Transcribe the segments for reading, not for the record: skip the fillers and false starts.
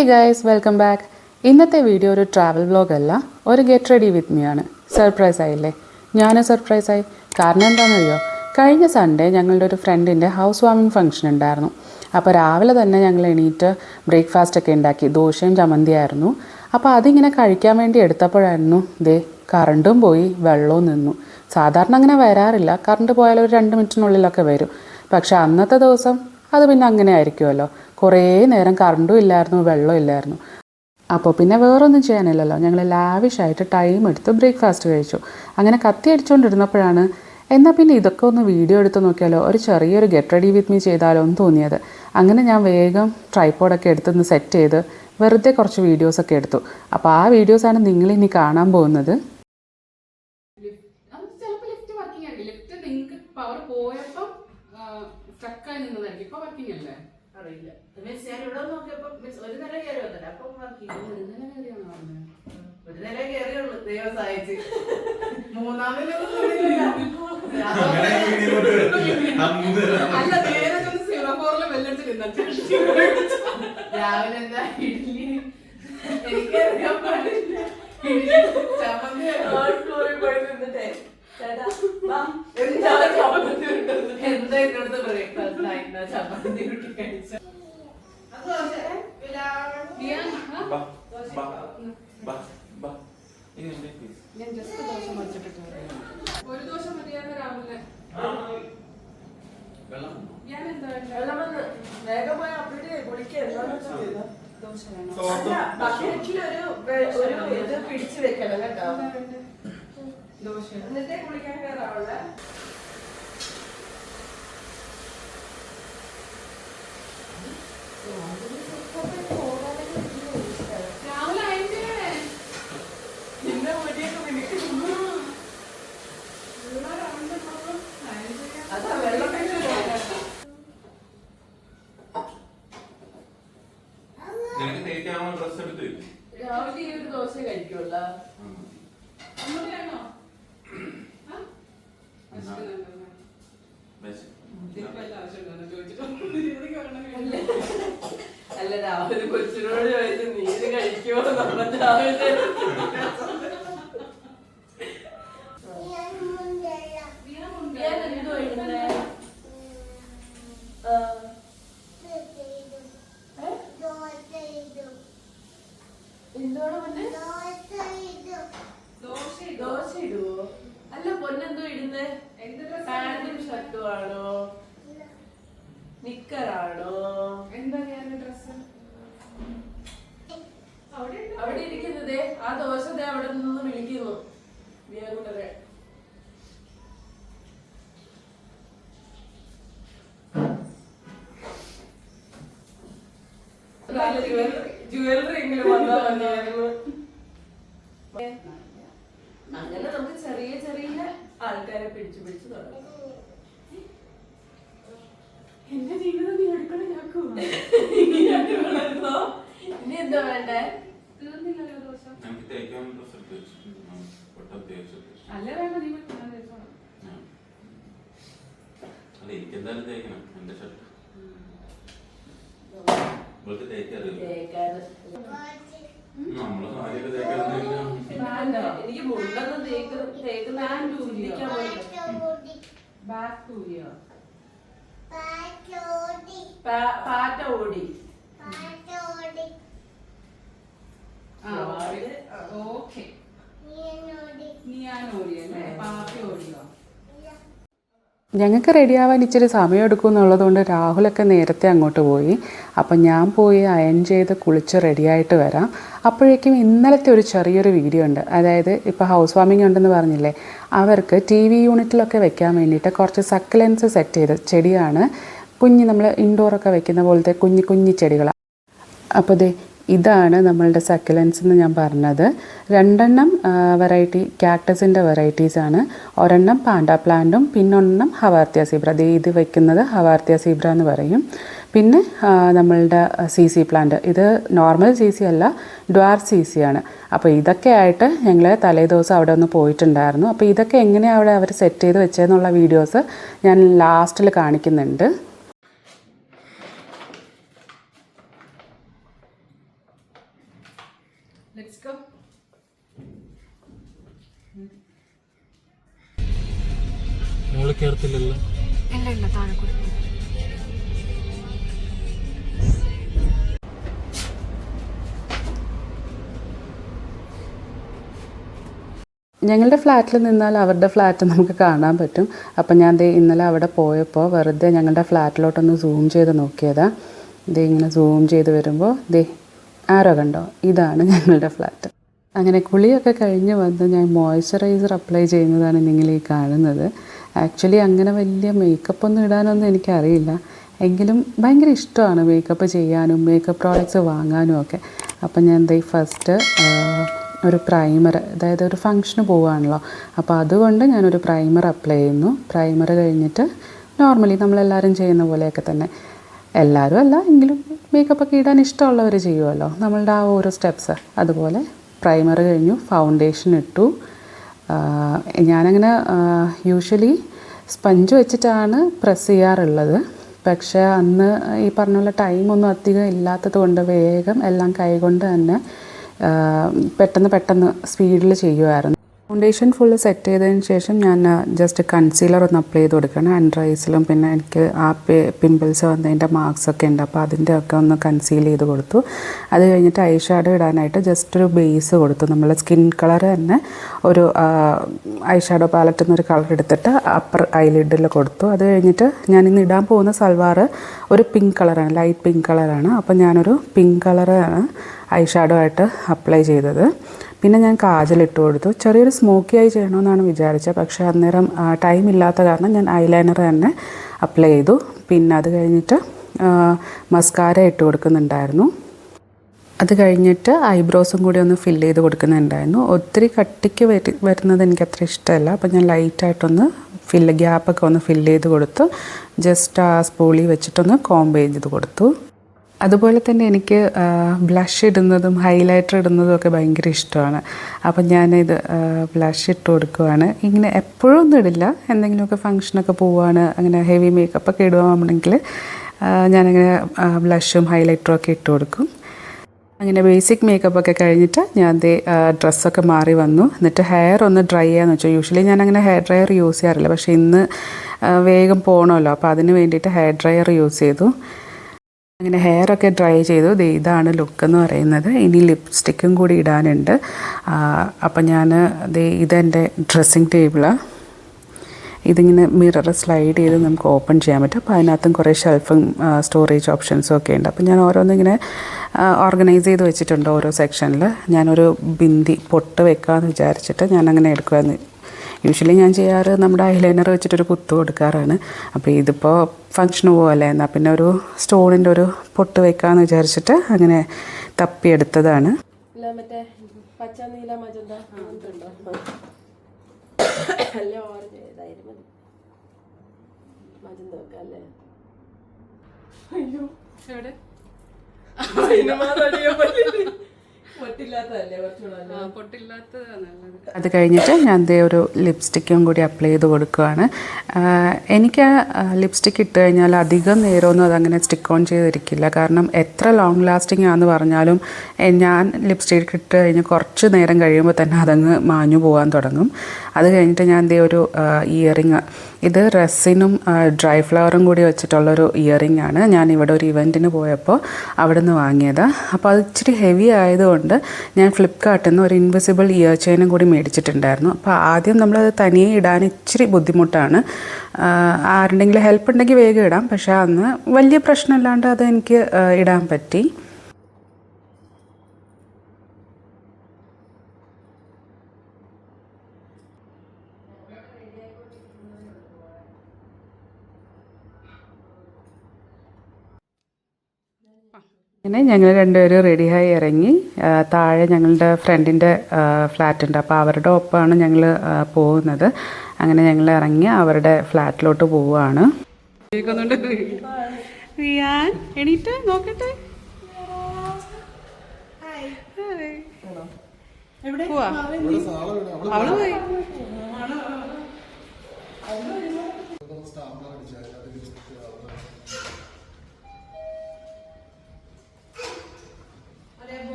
Hey guys, welcome back. ഇന്നത്തെ video ഒരു travel വ്ലോഗല്ല, ഒരു ഗെറ്റ് റെഡി വിത്ത് മീ ആണ്. സർപ്രൈസ് ആയില്ലേ? ഞാനും സർപ്രൈസായി. കാരണം എന്താണെന്നറിയോ, കഴിഞ്ഞ സൺഡേ ഞങ്ങളുടെ ഒരു ഫ്രണ്ടിൻ്റെ ഹൗസ് വാമിംഗ് ഫംഗ്ഷൻ ഉണ്ടായിരുന്നു. അപ്പോൾ രാവിലെ തന്നെ ഞങ്ങൾ എണീറ്റ് ബ്രേക്ക്ഫാസ്റ്റൊക്കെ ഉണ്ടാക്കി. ദോശയും ചമ്മന്തിയായിരുന്നു. അപ്പോൾ അതിങ്ങനെ കഴിക്കാൻ വേണ്ടി എടുത്തപ്പോഴായിരുന്നു കറണ്ടും പോയി, വെള്ളവും നിന്നു. സാധാരണ അങ്ങനെ വരാറില്ല, കറണ്ട് പോയാൽ ഒരു 2 മിനിറ്റിനുള്ളിലൊക്കെ വരും. പക്ഷേ അന്നത്തെ ദിവസം അത് പിന്നെ അങ്ങനെ ആയിരിക്കുമല്ലോ. കുറേ നേരം കറണ്ടും ഇല്ലായിരുന്നു, വെള്ളവും ഇല്ലായിരുന്നു. അപ്പോൾ പിന്നെ വേറൊന്നും ചെയ്യാനില്ലല്ലോ, ഞങ്ങൾ ലാവിഷായിട്ട് ടൈം എടുത്ത് ബ്രേക്ക്ഫാസ്റ്റ് കഴിച്ചു. അങ്ങനെ കത്തി അടിച്ചുകൊണ്ടിരുന്നപ്പോഴാണ് എന്നാൽ പിന്നെ ഇതൊക്കെ ഒന്ന് വീഡിയോ എടുത്ത് നോക്കിയാലോ, ഒരു ചെറിയൊരു ഗെറ്റ് റെഡി വിത്ത് മീ ചെയ്താലോ എന്ന് തോന്നിയത്. അങ്ങനെ ഞാൻ വേഗം ട്രൈപോഡൊക്കെ എടുത്തൊന്ന് സെറ്റ് ചെയ്ത് വെറുതെ കുറച്ച് വീഡിയോസൊക്കെ എടുത്തു. അപ്പോൾ ആ വീഡിയോസാണ് നിങ്ങളിനി കാണാൻ പോകുന്നത്. അറിയില്ല. ഞാൻ ഇവിടെ നോക്കിയപ്പോ ഒരു നില കയറി വന്നില്ല. അപ്പൊ ഒരു നില കയറിയുള്ളൂ, ദൈവം സഹായിച്ച്. അല്ല, നേരെ സിംഗപ്പൂരിലെ വെല്ലടിച്ച് രാവിലെ എന്താ ഇഡ്ഡലി എനിക്കറിയാൻ പാടില്ല. ചമ്മന്തി പോയി നിന്നിട്ടേ എന്താ ഇന്നോട് ബ്രേക്ക്ഫാസ്റ്റ് ആയിരുന്ന ചമ്മന്തി കുട്ടി കഴിച്ച. ഞാൻ ജസ്റ്റ് ദോശ മറിച്ചിട്ടിട്ട് ഒരു ദോശ മതിയായിരുന്നു രാവിലെ. ഞാൻ എന്താ വേഗം പോയി അപ്പിട്ട് കുളിക്കാൻ ദോശ ഇത് പിടിച്ചു വെക്കണം കേട്ടോ. ദോശ എന്നിട്ടേ കുളിക്കാൻ കയറാവുള്ള. രാവിലെ ഈ ഒരു ദോശ കഴിക്കുമല്ല. അല്ല, രാവിലെ കൊച്ചിനോട് ചോദിച്ചു നീര് കഴിക്കുമോ നമ്മൾ രാവിലെ. എന്തോടെ പൊന്നെ ദോശ ഇടുവോ? അല്ല, പൊന്നെന്തോ ഇടുന്നേ? പാന്റും ഷർട്ടും ആണോ, നിക്കറാണോ, എന്താ ഡ്രസ് അവിടെ ഇരിക്കുന്നതേ? ആ ദോശ അവിടെ നിന്ന് വിളിക്കുന്നു കൂട്ടരെ. ജുവലറി എങ്കിലും വന്നാ മതിയായിരുന്നു. അങ്ങനെ നമുക്ക് ചെറിയ ചെറിയ ആൾക്കാരെ പിടിച്ചു തുടങ്ങും. എന്റെ ജീവിതം നീ അടുക്കളയാക്കൂ. ഇനി എന്താ വേണ്ടേ? തീർന്നില്ലല്ലോ ദോശ. അല്ല വേണ്ട, നീ എനിക്ക് മുണ്ടൊന്നും തേക്കുന്ന പാറ്റ ഓടി. ഓക്കെ, നീയാനോടിയല്ലേ? പാപ്പി ഓടിയോ? ഞങ്ങൾക്ക് റെഡിയാവാൻ ഇച്ചിരി സമയം എടുക്കും എന്നുള്ളതുകൊണ്ട് രാഹുലൊക്കെ നേരത്തെ അങ്ങോട്ട് പോയി. അപ്പം ഞാൻ പോയി അയൺ ചെയ്ത് കുളിച്ച് റെഡിയായിട്ട് വരാം. അപ്പോഴേക്കും ഇന്നലത്തെ ഒരു ചെറിയൊരു വീഡിയോ ഉണ്ട്. അതായത് ഇപ്പോൾ ഹൗസ് വാമിംഗ് ഉണ്ടെന്ന് പറഞ്ഞില്ലേ, അവർക്ക് TV യൂണിറ്റിലൊക്കെ വെക്കാൻ വേണ്ടിയിട്ട് കുറച്ച് സക്കലൻസ് സെറ്റ് ചെയ്ത ചെടിയാണ്. നമ്മൾ ഇൻഡോറൊക്കെ വെക്കുന്ന പോലത്തെ കുഞ്ഞി ചെടികളാണ്. അപ്പോൾ ഇതാണ് നമ്മളുടെ സക്കലൻസ് എന്ന് ഞാൻ പറഞ്ഞത്. 2 വെറൈറ്റി കാക്ടസിൻ്റെ വെറൈറ്റീസാണ്. ഒരെണ്ണം പാൻഡ പ്ലാന്റും പിന്നൊരെണ്ണം ഹവാർത്തിയ സീബ്ര. ഇത് വെക്കുന്നത് ഹവാർത്തിയ സീബ്ര എന്ന് പറയും. പിന്നെ നമ്മളുടെ CC പ്ലാന്റ്, ഇത് നോർമൽ CC അല്ല, ഡ്വാർഫ് CC ആണ്. അപ്പോൾ ഇതൊക്കെ ആയിട്ട് ഞങ്ങൾ തലേദിവസം അവിടെ ഒന്ന് പോയിട്ടുണ്ടായിരുന്നു. അപ്പോൾ ഇതൊക്കെ എങ്ങനെയാണ് അവിടെ അവർ സെറ്റ് ചെയ്ത് വെച്ചതെന്നുള്ള വീഡിയോസ് ഞാൻ ലാസ്റ്റിൽ കാണിക്കുന്നുണ്ട്. മുകളിൽ കയറത്തില്ലല്ലോ. ഇല്ല ഇല്ല, താഴെ കൂടി. ഞങ്ങളുടെ ഫ്ലാറ്റിൽ നിന്നാൽ അവരുടെ ഫ്ലാറ്റ് നമുക്ക് കാണാൻ പറ്റും. അപ്പം ഞാൻ ഇന്നലെ അവിടെ പോയപ്പോൾ വെറുതെ ഞങ്ങളുടെ ഫ്ലാറ്റിലോട്ടൊന്ന് സൂം ചെയ്ത് നോക്കിയതാണ്. ഇങ്ങനെ സൂം ചെയ്ത് വരുമ്പോൾ ആരോ കണ്ടോ, ഇതാണ് ഞങ്ങളുടെ ഫ്ലാറ്റ്. അങ്ങനെ കുളിയൊക്കെ കഴിഞ്ഞ് വന്ന് ഞാൻ മോയ്സ്ചറൈസർ അപ്ലൈ ചെയ്യുന്നതാണ് നിങ്ങൾ ഈ കാണുന്നത്. ആക്ച്വലി അങ്ങനെ വലിയ മേക്കപ്പ് ഒന്നും ഇടാനൊന്നും എനിക്കറിയില്ല, എങ്കിലും ഭയങ്കര ഇഷ്ടമാണ് മേക്കപ്പ് ചെയ്യാനും മേക്കപ്പ് പ്രോഡക്റ്റ്സ് വാങ്ങാനും ഒക്കെ. അപ്പം ഞാൻ ഫസ്റ്റ് ഒരു പ്രൈമർ, അതായത് ഒരു ഫങ്ഷന് പോവുകയാണല്ലോ, അപ്പോൾ അതുകൊണ്ട് ഞാനൊരു പ്രൈമർ അപ്ലൈ ചെയ്യുന്നു. പ്രൈമർ കഴിഞ്ഞിട്ട് നോർമലി നമ്മളെല്ലാവരും ചെയ്യുന്ന പോലെയൊക്കെ തന്നെ, എല്ലാവരും അല്ല എങ്കിലും മേക്കപ്പൊക്കെ ഇടാൻ ഇഷ്ടമുള്ളവർ ചെയ്യുമല്ലോ, നമ്മളുടെ ആ ഓരോ സ്റ്റെപ്സ്. അതുപോലെ പ്രൈമർ കഴിഞ്ഞു, ഫൗണ്ടേഷൻ ഇട്ടു. ഞാനങ്ങനെ യൂഷ്വലി സ്പഞ്ച് വെച്ചിട്ടാണ് പ്രസ് ചെയ്യാറുള്ളത്. പക്ഷേ അന്ന് ഈ പറഞ്ഞ പോലെ ടൈമൊന്നും അധികം ഇല്ലാത്തത് കൊണ്ട് വേഗം എല്ലാം കൈകൊണ്ട് തന്നെ പെട്ടെന്ന് സ്പീഡിൽ ചെയ്യുമായിരുന്നു. ഫൗണ്ടേഷൻ ഫുള്ള് സെറ്റ് ചെയ്തതിന് ശേഷം ഞാൻ ജസ്റ്റ് കൺസീലർ ഒന്ന് അപ്ലൈ ചെയ്ത് കൊടുക്കണം അണ്ടർ ഐസിലും. പിന്നെ എനിക്ക് ആ പിമ്പിൾസ് വന്നതിൻ്റെ മാർക്സൊക്കെ ഉണ്ട്, അപ്പോൾ അതിൻ്റെ ഒക്കെ ഒന്ന് കൺസീൽ ചെയ്ത് കൊടുത്തു. അത് കഴിഞ്ഞിട്ട് ഐ ഷാഡോ ഇടാനായിട്ട് ജസ്റ്റ് ഒരു ബേസ് കൊടുത്തു. നമ്മൾ സ്കിൻ കളർ തന്നെ ഒരു ഐ ഷാഡോ പാലറ്റിൽ നിന്നൊരു കളർ എടുത്തിട്ട് അപ്പർ ഐലിഡിൽ കൊടുത്തു. അത് കഴിഞ്ഞിട്ട് ഞാനിന്ന് ഇടാൻ പോകുന്ന സൽവാർ ഒരു പിങ്ക് കളറാണ്, ലൈറ്റ് പിങ്ക് കളറാണ്. അപ്പോൾ ഞാനൊരു പിങ്ക് കളറാണ് ഐ ഷാഡോ ആയിട്ട് അപ്ലൈ ചെയ്തത്. പിന്നെ ഞാൻ കാജലിട്ട് കൊടുത്തു. ചെറിയൊരു സ്മോക്കി ആയി ചെയ്യണമെന്നാണ് വിചാരിച്ചത്, പക്ഷേ അന്നേരം ടൈം ഇല്ലാത്ത കാരണം ഞാൻ ഐലൈനർ തന്നെ അപ്ലൈ ചെയ്തു. പിന്നെ അത് കഴിഞ്ഞിട്ട് മസ്കാര ഇട്ട് കൊടുക്കുന്നുണ്ടായിരുന്നു. അത് കഴിഞ്ഞിട്ട് ഐബ്രോസും കൂടി ഒന്ന് ഫില്ല് ചെയ്ത് കൊടുക്കുന്നുണ്ടായിരുന്നു. ഒത്തിരി കട്ടിക്ക് വരുന്നത് എനിക്ക് അത്ര ഇഷ്ടമല്ല, അപ്പോൾ ഞാൻ ലൈറ്റായിട്ടൊന്ന് ഗ്യാപ്പൊക്കെ ഒന്ന് ഫില്ല് ചെയ്ത് കൊടുത്തു. ജസ്റ്റ് ആ സ്പൂളി വെച്ചിട്ടൊന്ന് കോംബ് ചെയ്ത് കൊടുത്തു. അതുപോലെ തന്നെ എനിക്ക് ബ്ലഷ് ഇടുന്നതും ഹൈലൈറ്റർ ഇടുന്നതും ഒക്കെ ഭയങ്കര ഇഷ്ടമാണ്. അപ്പം ഞാനിത് ബ്ലഷ് ഇട്ട് കൊടുക്കുവാണ്. ഇങ്ങനെ എപ്പോഴും ഒന്നും ഇടില്ല, എന്തെങ്കിലുമൊക്കെ ഫങ്ഷനൊക്കെ പോവുകയാണ്, അങ്ങനെ ഹെവി മേക്കപ്പൊക്കെ ഇടുകയാണെങ്കിൽ ഞാനങ്ങനെ ബ്ലഷും ഹൈലൈറ്ററും ഒക്കെ ഇട്ട് കൊടുക്കും. അങ്ങനെ ബേസിക് മേക്കപ്പൊക്കെ കഴിഞ്ഞിട്ട് ഞാൻ ഡ്രസ്സൊക്കെ മാറി വന്നു. എന്നിട്ട് ഹെയർ ഒന്ന് ഡ്രൈ ചെയ്യാമെന്ന് വെച്ചാൽ, യൂഷ്വലി ഞാനങ്ങനെ ഹെയർ ഡ്രയർ യൂസ് ചെയ്യാറില്ല, പക്ഷേ ഇന്ന് വേഗം പോകണമല്ലോ, അപ്പോൾ അതിന് വേണ്ടിയിട്ട് ഹെയർ ഡ്രയർ യൂസ് ചെയ്തു. അങ്ങനെ ഹെയറൊക്കെ ഡ്രൈ ചെയ്തു. ഇതാണ് ലുക്കെന്ന് പറയുന്നത്. ഇനി ലിപ്സ്റ്റിക്കും കൂടി ഇടാനുണ്ട്. അപ്പം ഞാൻ ഇതെൻ്റെ ഡ്രസ്സിങ് ടേബിളാണ്. ഇതിങ്ങനെ മിറർ സ്ലൈഡ് ചെയ്ത് നമുക്ക് ഓപ്പൺ ചെയ്യാൻ പറ്റും. അപ്പോൾ അതിനകത്തും കുറേ ഷെൽഫും സ്റ്റോറേജ് ഓപ്ഷൻസും ഒക്കെ ഉണ്ട്. അപ്പോൾ ഞാൻ ഓരോന്നിങ്ങനെ ഓർഗനൈസ് ചെയ്ത് വെച്ചിട്ടുണ്ട് ഓരോ സെക്ഷനിൽ. ഞാനൊരു ബിന്ദി പൊട്ട് വെക്കാമെന്ന് വിചാരിച്ചിട്ട് ഞാനങ്ങനെ എടുക്കുമായിരുന്നു. യൂഷ്വലി ഞാൻ ചെയ്യാറ് നമ്മുടെ ഐലൈനർ വെച്ചിട്ടൊരു കുത്തു കൊടുക്കാറാണ്. അപ്പോൾ ഇതിപ്പോൾ ഫങ്ഷന് പോകല്ലേ, എന്നാൽ പിന്നെ ഒരു സ്റ്റോണിൻ്റെ ഒരു പൊട്ട് വെക്കാമെന്ന് വിചാരിച്ചിട്ട് അങ്ങനെ തപ്പിയെടുത്തതാണ്. മറ്റേ പച്ച നീല മജന്ത അല്ലേ, ഓറഞ്ച് ഏതായാലും മതി, മജന്ത വെക്കാം അല്ലേ. അയ്യോ എവിടെ അത് കഴിഞ്ഞിട്ട് ഞാൻ ഒരു ലിപ്സ്റ്റിക്കും കൂടി അപ്ലൈ ചെയ്ത് കൊടുക്കുകയാണ്. എനിക്ക് ലിപ്സ്റ്റിക്ക് ഇട്ട് കഴിഞ്ഞാൽ അധികം നേരമൊന്നും അതങ്ങനെ സ്റ്റിക്ക് ഓൺ ചെയ്തിരിക്കില്ല. കാരണം എത്ര ലോങ് ലാസ്റ്റിംഗ് ആണെന്ന് പറഞ്ഞാലും ഞാൻ ലിപ്സ്റ്റിക്ക് ഇട്ട് കഴിഞ്ഞ് കുറച്ച് നേരം കഴിയുമ്പോൾ തന്നെ അതങ്ങ് മാഞ്ഞു പോകാൻ തുടങ്ങും. അത് കഴിഞ്ഞിട്ട് ഞാൻ ഒരു ഇയറിങ്, ഇത് റെസിനും ഡ്രൈ ഫ്ലവറും കൂടി വെച്ചിട്ടുള്ളൊരു ഇയറിംഗ് ആണ്. ഞാനിവിടെ ഒരു ഇവൻറ്റിന് പോയപ്പോൾ അവിടെ നിന്ന് വാങ്ങിയതാണ്. അപ്പോൾ അത് ഇച്ചിരി ഹെവി ആയതുകൊണ്ട് ഞാൻ ഫ്ലിപ്കാർട്ടിൽ നിന്ന് ഒരു ഇൻവിസിബിൾ ഇയർ ചെയിനും കൂടി മേടിച്ചിട്ടുണ്ടായിരുന്നു. അപ്പോൾ ആദ്യം നമ്മളത് തനിയെ ഇടാൻ ഇച്ചിരി ബുദ്ധിമുട്ടാണ്. ആരുടെങ്കിലും ഹെൽപ്പ് ഉണ്ടെങ്കിൽ വേഗം ഇടാം, പക്ഷേ അന്ന് വലിയ പ്രശ്നമില്ലാണ്ട് അത് എനിക്ക് ഇടാൻ പറ്റി. അങ്ങനെ ഞങ്ങൾ രണ്ടുപേരും റെഡിയായി ഇറങ്ങി. താഴെ ഞങ്ങളുടെ ഫ്രണ്ടിൻ്റെ ഫ്ലാറ്റുണ്ട്, അപ്പോൾ അവരുടെ ഒപ്പമാണ് ഞങ്ങൾ പോകുന്നത്. അങ്ങനെ ഞങ്ങൾ ഇറങ്ങി അവരുടെ ഫ്ലാറ്റിലോട്ട് പോവുകയാണ്. എണീറ്റ് നോക്കട്ടെ, അവള് പോയി.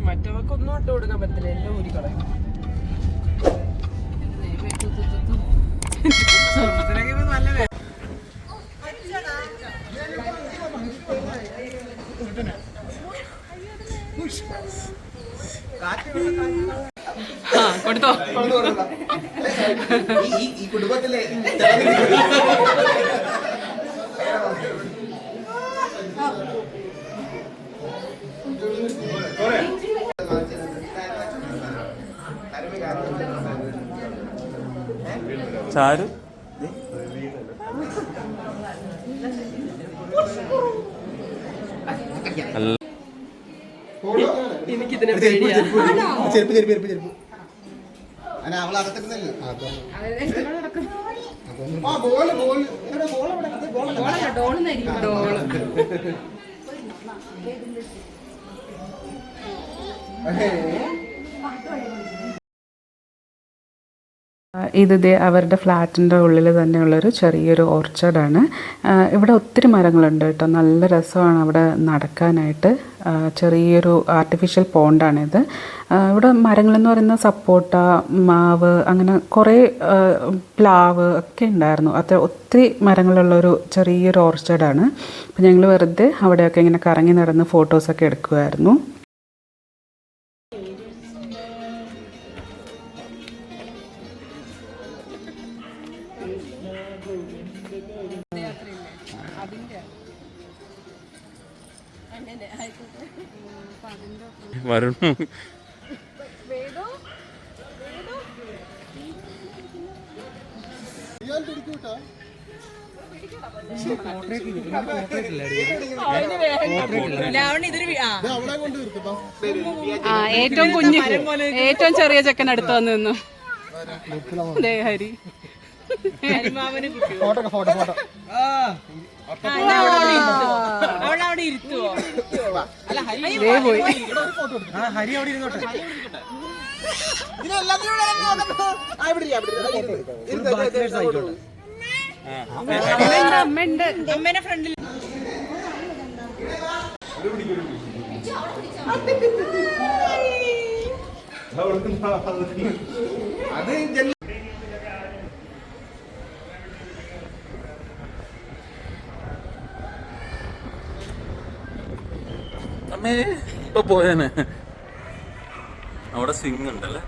മറ്റവർക്കൊന്നും ഇട്ട് കൊടുക്കാൻ പറ്റില്ല, എല്ലാം ഊരി കളയും. നല്ല കൊടുത്തോ. ഈ കുടുംബത്തിലെ ചാരു എനിക്കിതിനെ ചെരുപ്പ് ചെരുപ്പ് ചെരുപ്പ് ചെരുപ്പ് അവളകത്തിരുന്നല്ലോ. ഇത് അവരുടെ ഫ്ലാറ്റിൻ്റെ ഉള്ളിൽ തന്നെയുള്ളൊരു ചെറിയൊരു ഓർച്ചർഡാണ്. ഇവിടെ ഒത്തിരി മരങ്ങളുണ്ട് കേട്ടോ, നല്ല രസമാണ് അവിടെ നടക്കാനായിട്ട്. ചെറിയൊരു ആർട്ടിഫിഷ്യൽ പോണ്ടാണിത്. ഇവിടെ മരങ്ങളെന്ന് പറയുന്ന സപ്പോട്ട, മാവ്, അങ്ങനെ കുറേ പ്ലാവ് ഒക്കെ ഉണ്ടായിരുന്നു. അത് ഒത്തിരി മരങ്ങളുള്ളൊരു ചെറിയൊരു ഓർച്ചർഡാണ്. അപ്പോൾ ഞങ്ങൾ വെറുതെ അവിടെയൊക്കെ ഇങ്ങനെ കറങ്ങി നടന്ന് ഫോട്ടോസൊക്കെ എടുക്കുമായിരുന്നു. വരണു ഏറ്റവും കുഞ്ഞ്, ഏറ്റവും ചെറിയ ചെക്കൻ അടുത്ത് വന്ന് നിന്നു. ഹരി ഫോട്ടോ ഫോട്ടോ ഫോട്ടോ അവളവിടെ ഇരുത്തുവോ? ഹരി അവിടെ ഇരുന്നോട്ടെ. അമ്മേനെ ഫ്രണ്ടിൽ അത് അമ്മേ ഇപ്പൊ പോയേനെ. അവിടെ സ്വിങ് ഉണ്ടല്ലേ.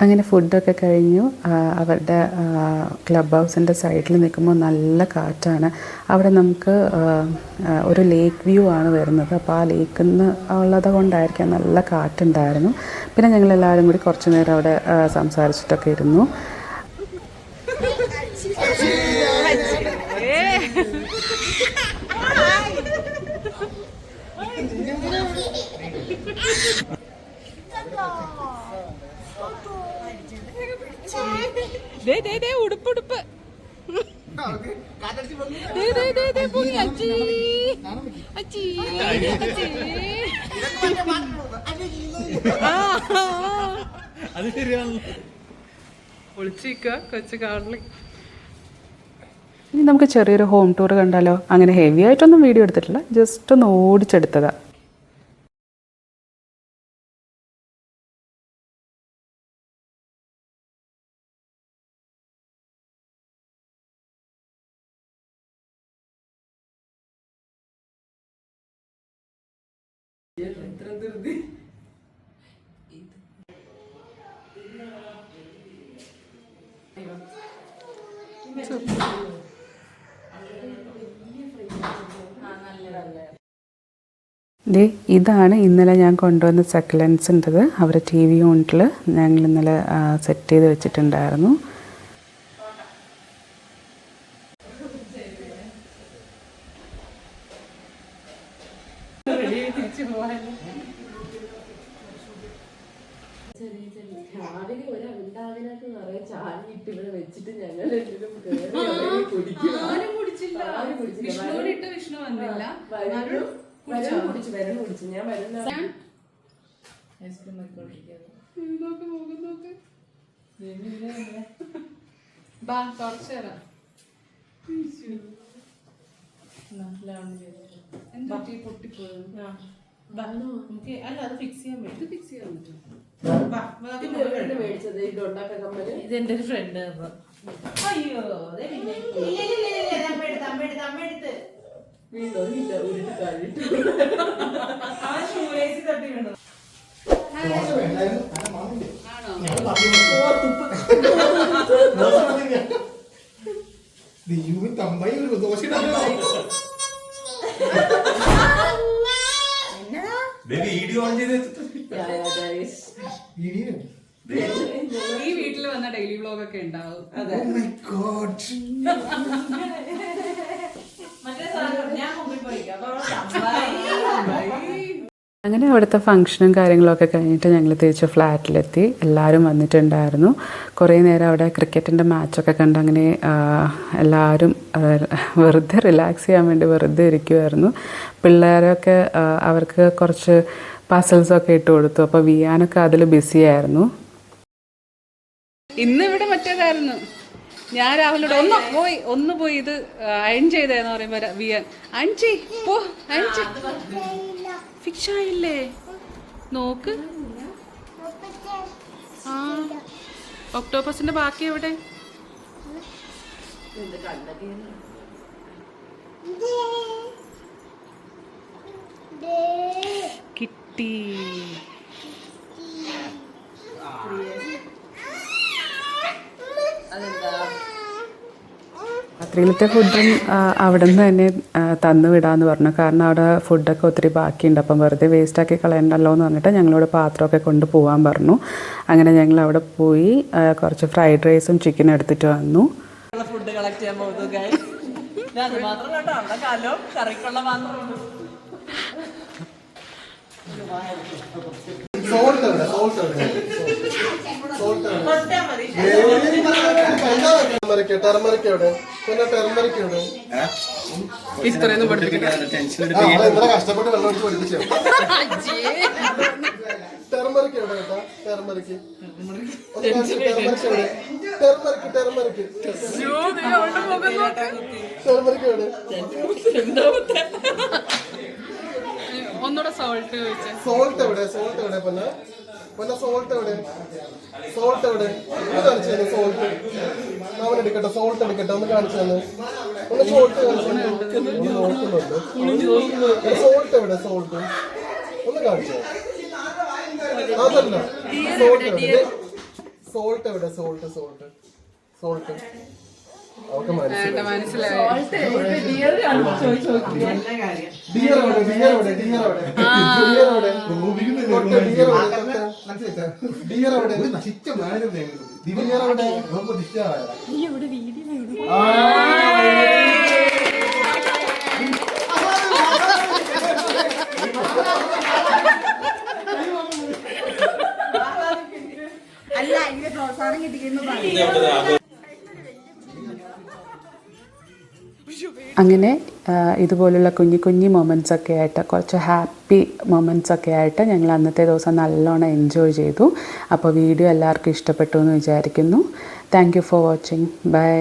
അങ്ങനെ ഫുഡൊക്കെ കഴിഞ്ഞു. അവരുടെ ക്ലബ് ഹൗസിൻ്റെ സൈഡിൽ നിൽക്കുമ്പോൾ നല്ല കാറ്റാണ്. അവിടെ നമുക്ക് ഒരു ലേക്ക് വ്യൂ ആണ് വരുന്നത്. അപ്പോൾ ആ ലേക്കിൽ നിന്ന് ഉള്ളത് കൊണ്ടായിരിക്കാം നല്ല കാറ്റുണ്ടായിരുന്നു. പിന്നെ ഞങ്ങളെല്ലാവരും കൂടി കുറച്ച് നേരം അവിടെ സംസാരിച്ചിട്ടൊക്കെ ഇരുന്നു. ഉടുപ്പ് അത് ശരിയാണല്ലോ. ഒളിച്ചിരിക്കുക കൊച്ചു കാറിൽ. ഇനി നമുക്ക് ചെറിയൊരു ഹോം ടൂർ കണ്ടാലോ? അങ്ങനെ ഹെവി ആയിട്ടൊന്നും വീഡിയോ എടുത്തിട്ടില്ല, ജസ്റ്റ് ഒന്ന് ഓടിച്ചെടുത്തതാണ്. ഇതാണ് ഇന്നലെ ഞാൻ കൊണ്ടുവന്ന സക്കലൻസിൻ്റെത്. അവർ ടി വി യൂണിറ്റിൽ ഞങ്ങൾ ഇന്നലെ സെറ്റ് ചെയ്ത് വെച്ചിട്ടുണ്ടായിരുന്നു. വിഷ്ണു വന്നില്ല. ഞാൻ ഐസ്ക്രീം ബാ കുറച്ച് തരാം. നമുക്ക് അല്ല അത് ഫിക്സ് ചെയ്യാൻ പറ്റും. ഫിക്സ് ചെയ്യാൻ പറ്റും. മേടിച്ചത് ഇത് ഉണ്ടാക്കാൻ കമ്മല്. ഇത് എന്റെ ഒരു ഫ്രണ്ട്. അയ്യോ വീണ്ടോ ഇല്ല ഉരുട്ട് കാലിട്ട് തട്ടി വീണു. ദൈവം തമ്പായി ഒരു ദോശ വീഡിയോ ഓൺ ചെയ്ത് വീഡിയോ ഈ വീട്ടിൽ വന്ന ഡെയിലി വ്ലോഗ് ഒക്കെ ഉണ്ടാവും. അതെ മറ്റേ സാധനം ഞാൻ മുമ്പിൽ പോയിക്കാം. അങ്ങനെ അവിടുത്തെ ഫംഗ്ഷനും കാര്യങ്ങളൊക്കെ കഴിഞ്ഞിട്ട് ഞങ്ങൾ തിരിച്ച് ഫ്ലാറ്റിലെത്തി. എല്ലാവരും വന്നിട്ടുണ്ടായിരുന്നു. കുറേ നേരം അവിടെ ക്രിക്കറ്റിൻ്റെ മാച്ചൊക്കെ കണ്ട് അങ്ങനെ എല്ലാവരും വെറുതെ റിലാക്സ് ചെയ്യാൻ വേണ്ടി വെറുതെ ഇരിക്കുമായിരുന്നു. പിള്ളേരൊക്കെ അവർക്ക് കുറച്ച് പസിൽസൊക്കെ ഇട്ട് കൊടുത്തു. അപ്പോൾ വിയാനൊക്കെ അതിൽ ബിസിയായിരുന്നു. ഇന്ന് ഇവിടെ മറ്റേതായിരുന്നു. ഞാൻ രാഹുലോട് ഒന്ന് പോയി ഇത് അയൺ ചെയ്തേന്ന് പറയുമ്പോൾ വിയാൻ അയൺ പോ അയൺ ഫിക്സ് ആയില്ലേ നോക്ക്. ആ ഒക്ടോപ്പസിന്റെ ബാക്കി എവിടെ? കിട്ടി. രാത്രിയിലത്തെ ഫുഡും അവിടെ നിന്ന് തന്നെ തന്നു വിടാമെന്ന് പറഞ്ഞു. കാരണം അവിടെ ഫുഡൊക്കെ ഒത്തിരി ബാക്കിയുണ്ട്. അപ്പം വെറുതെ വേസ്റ്റാക്കി കളയണ്ടല്ലോ എന്ന് പറഞ്ഞിട്ട് ഞങ്ങളോട് പാത്രമൊക്കെ കൊണ്ട് പോകാൻ പറഞ്ഞു. അങ്ങനെ ഞങ്ങൾ അവിടെ പോയി കുറച്ച് ഫ്രൈഡ് റൈസും ചിക്കനും എടുത്തിട്ട് വന്നു. ഫുഡ് കളക്ട് ചെയ്യാൻ പോകുന്നു. അത് മാത്രം കേട്ടോ അവിടെ കാലോ കറിക്കുള്ള മാത്രമുണ്ട്. കഷ്ടപ്പെട്ട് വെള്ളം ഒഴിച്ച് പഠിപ്പിച്ചു. ടെർമറിക്ക് എവിടെ കേട്ടാ? ടെർമറിക്ക് എവിടെ? ഒന്നുകൂടെ സോൾട്ട് സോൾട്ട് എവിടെ? സോൾട്ട് എവിടെ? പിന്നെ സോൾട്ട് എവിടെ? സോൾട്ട് എവിടെ? ഒന്ന് കാണിച്ചു തന്നെ സോൾട്ട്. അവൻ എടുക്കട്ടെ, സോൾട്ട് എടുക്കട്ടെ, ഒന്ന് കാണിച്ചു തന്നെ. ഒന്ന് സോൾട്ട് നോക്കുന്നുണ്ട്. സോൾട്ട് എവിടെ? സോൾട്ട് ഒന്ന് കാണിച്ചു. അതല്ല സോൾട്ട് എവിടെ? സോൾട്ട് എവിടെ? സോൾട്ട് സോൾട്ട് സോൾട്ട് അവർക്ക് മനസ്സിലായി. ഡിയർ അല്ല ഇതിന്റെ പ്രോത്സാഹനം കിട്ടിക്കുന്നു. അങ്ങനെ ഇതുപോലുള്ള കുഞ്ഞു കുഞ്ഞു മൊമെൻറ്റ്സ് ഒക്കെ ആയിട്ട് കുറച്ച് ഹാപ്പി മൊമെൻറ്റ്സ് ഒക്കെ ആയിട്ട് ഞങ്ങൾ അന്നത്തെ ദിവസം നല്ലോണം എൻജോയ് ചെയ്തു. അപ്പോൾ വീഡിയോ എല്ലാവർക്കും ഇഷ്ടപ്പെട്ടു എന്ന് വിചാരിക്കുന്നു. Thank you for watching. By.